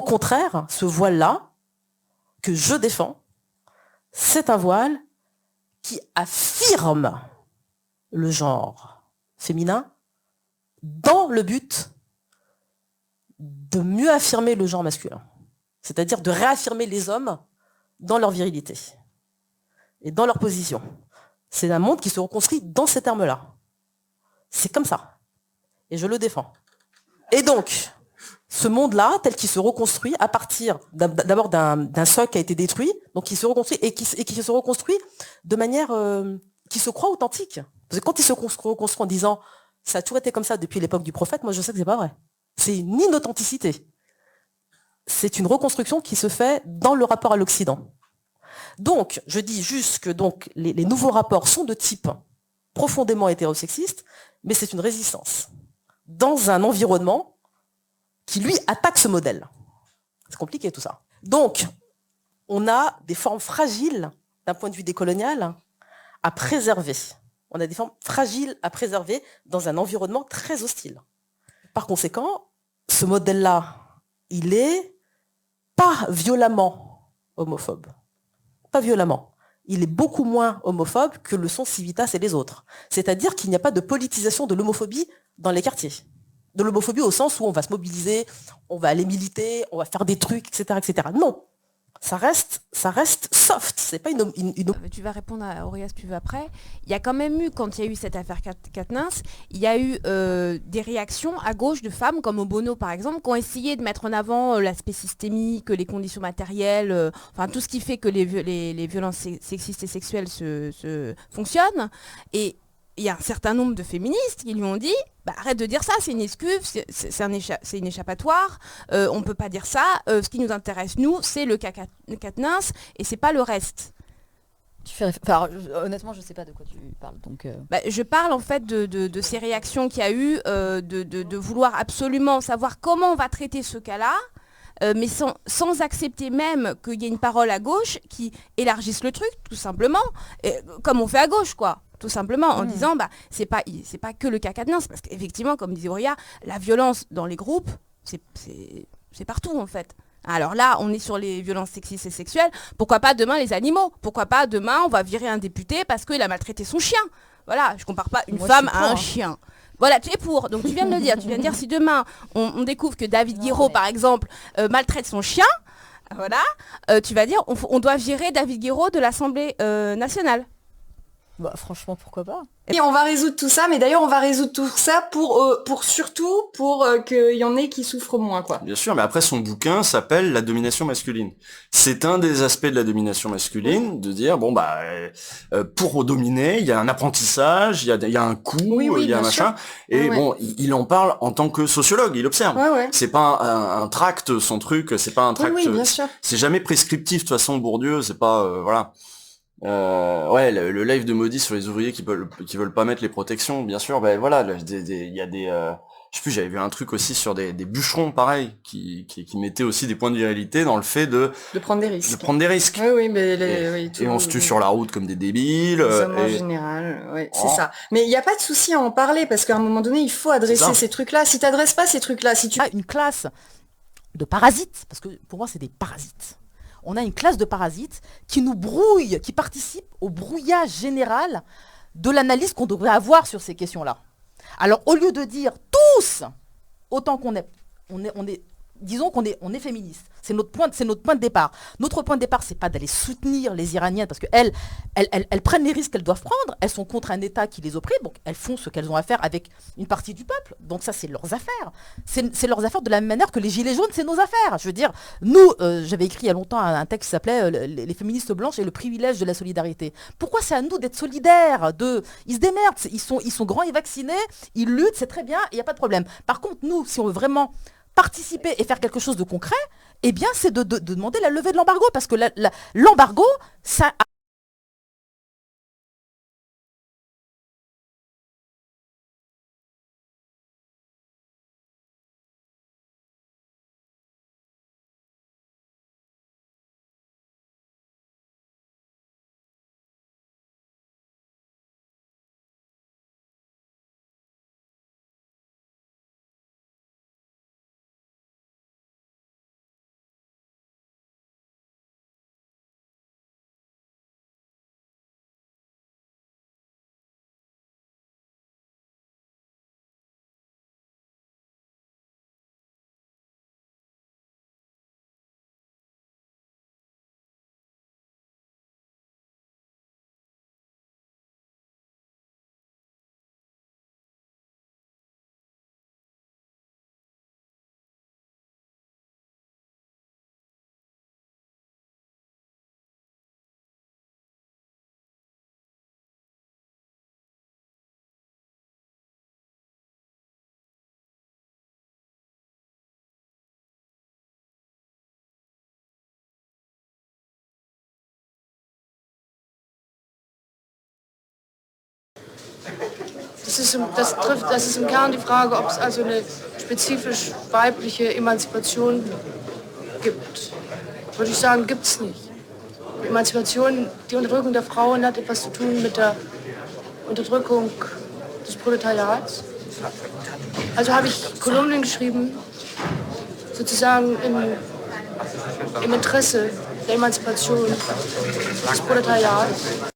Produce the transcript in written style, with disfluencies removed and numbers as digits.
contraire, ce voile-là, que je défends, c'est un voile qui affirme le genre féminin dans le but de mieux affirmer le genre masculin. C'est-à-dire de réaffirmer les hommes dans leur virilité et dans leur position. C'est un monde qui se reconstruit dans ces termes-là. C'est comme ça. Et je le défends. Et donc, ce monde-là, tel qu'il se reconstruit à partir d'abord d'un socle qui a été détruit, donc qui se reconstruit et qui se reconstruit de manière qui se croit authentique. Parce que quand il se reconstruit en disant ça a toujours été comme ça depuis l'époque du prophète, moi je sais que c'est pas vrai. C'est une inauthenticité. C'est une reconstruction qui se fait dans le rapport à l'Occident. Donc, je dis juste que donc, les nouveaux rapports sont de type profondément hétérosexiste, mais c'est une résistance dans un environnement qui, lui, attaque ce modèle. C'est compliqué tout ça. Donc, on a des formes fragiles, d'un point de vue décolonial, à préserver. On a des formes fragiles à préserver dans un environnement très hostile. Par conséquent, ce modèle-là, il est pas violemment homophobe. Pas violemment. Il est beaucoup moins homophobe que le sont Civitas et les autres. C'est-à-dire qu'il n'y a pas de politisation de l'homophobie dans les quartiers. De l'homophobie au sens où on va se mobiliser, on va aller militer, on va faire des trucs, etc., etc. Non. Ça reste soft. C'est pas une... Tu vas répondre à Auréa si tu veux après. Il y a quand même eu, quand il y a eu cette affaire Quatennens, il y a eu des réactions à gauche de femmes, comme Obono par exemple, qui ont essayé de mettre en avant l'aspect systémique, les conditions matérielles, enfin tout ce qui fait que les violences sexistes et sexuelles fonctionnent. Et il y a un certain nombre de féministes qui lui ont dit arrête de dire ça, c'est une excuse, c'est une échappatoire, on ne peut pas dire ça, ce qui nous intéresse, nous, c'est le Quatennens et c'est pas le reste. Honnêtement, je ne sais pas de quoi tu parles. Donc je parle en fait de ces réactions qu'il y a eu, de vouloir absolument savoir comment on va traiter ce cas-là, mais sans accepter même qu'il y ait une parole à gauche qui élargisse le truc, tout simplement, comme on fait à gauche, quoi. Tout simplement, en disant, c'est pas que le cas Quatennens, parce qu'effectivement, comme disait Auréa, la violence dans les groupes, c'est partout, en fait. Alors là, on est sur les violences sexistes et sexuelles. Pourquoi pas demain les animaux? Pourquoi pas demain, on va virer un député parce qu'il a maltraité son chien? Voilà, je compare pas une femme à un chien. Voilà, tu es pour. Donc tu viens de le dire. Tu viens de dire si demain, on découvre que David Guiraud, par exemple, maltraite son chien, voilà, tu vas dire, on doit virer David Guiraud de l'Assemblée nationale. Franchement, pourquoi pas? Et on va résoudre tout ça, mais d'ailleurs on va résoudre tout ça surtout pour qu'il y en ait qui souffrent moins, quoi. Bien sûr, mais après son bouquin s'appelle La domination masculine. C'est un des aspects de la domination masculine, de dire pour dominer, il y a un apprentissage, il y a un coût, il y a un machin. Et il en parle en tant que sociologue, il observe. C'est pas un tract, son truc, c'est pas un tract. Bien sûr. C'est jamais prescriptif de toute façon, Bourdieu, c'est pas voilà. Le live de Maudit sur les ouvriers qui veulent pas mettre les protections, bien sûr. Il y a des je sais plus, j'avais vu un truc aussi sur des bûcherons pareil qui mettaient aussi des points de virilité dans le fait de prendre des risques. De prendre des risques. Oui, mais et on se tue sur la route comme des débiles. En général, c'est ça. Mais il n'y a pas de souci à en parler parce qu'à un moment donné, il faut adresser ces trucs-là. Si t'adresses pas ces trucs-là, si tu une classe de parasites, parce que pour moi c'est des parasites. On a une classe de parasites qui nous brouille, qui participe au brouillage général de l'analyse qu'on devrait avoir sur ces questions-là. Alors, au lieu de dire tous, autant qu'on est, disons qu'on est féministe. C'est notre point de départ. Notre point de départ, c'est pas d'aller soutenir les Iraniennes parce qu'elles prennent les risques qu'elles doivent prendre. Elles sont contre un État qui les opprime, donc elles font ce qu'elles ont à faire avec une partie du peuple. Donc ça, c'est leurs affaires. C'est leurs affaires de la même manière que les gilets jaunes, c'est nos affaires. Je veux dire, nous, j'avais écrit il y a longtemps un texte qui s'appelait les féministes blanches et le privilège de la solidarité. Pourquoi c'est à nous d'être solidaires? Ils se démerdent, ils sont grands et vaccinés, ils luttent, c'est très bien, il n'y a pas de problème. Par contre, nous, si on veut vraiment participer et faire quelque chose de concret, eh bien, c'est de demander la levée de l'embargo, parce que l'embargo, ça das ist im Kern die Frage, ob es also eine spezifisch weibliche Emanzipation gibt. Würde ich sagen, gibt es nicht. Die Emanzipation, die Unterdrückung der Frauen hat etwas zu tun mit der Unterdrückung des Proletariats. Also habe ich Kolumnen geschrieben, sozusagen im Interesse der Emanzipation des Proletariats.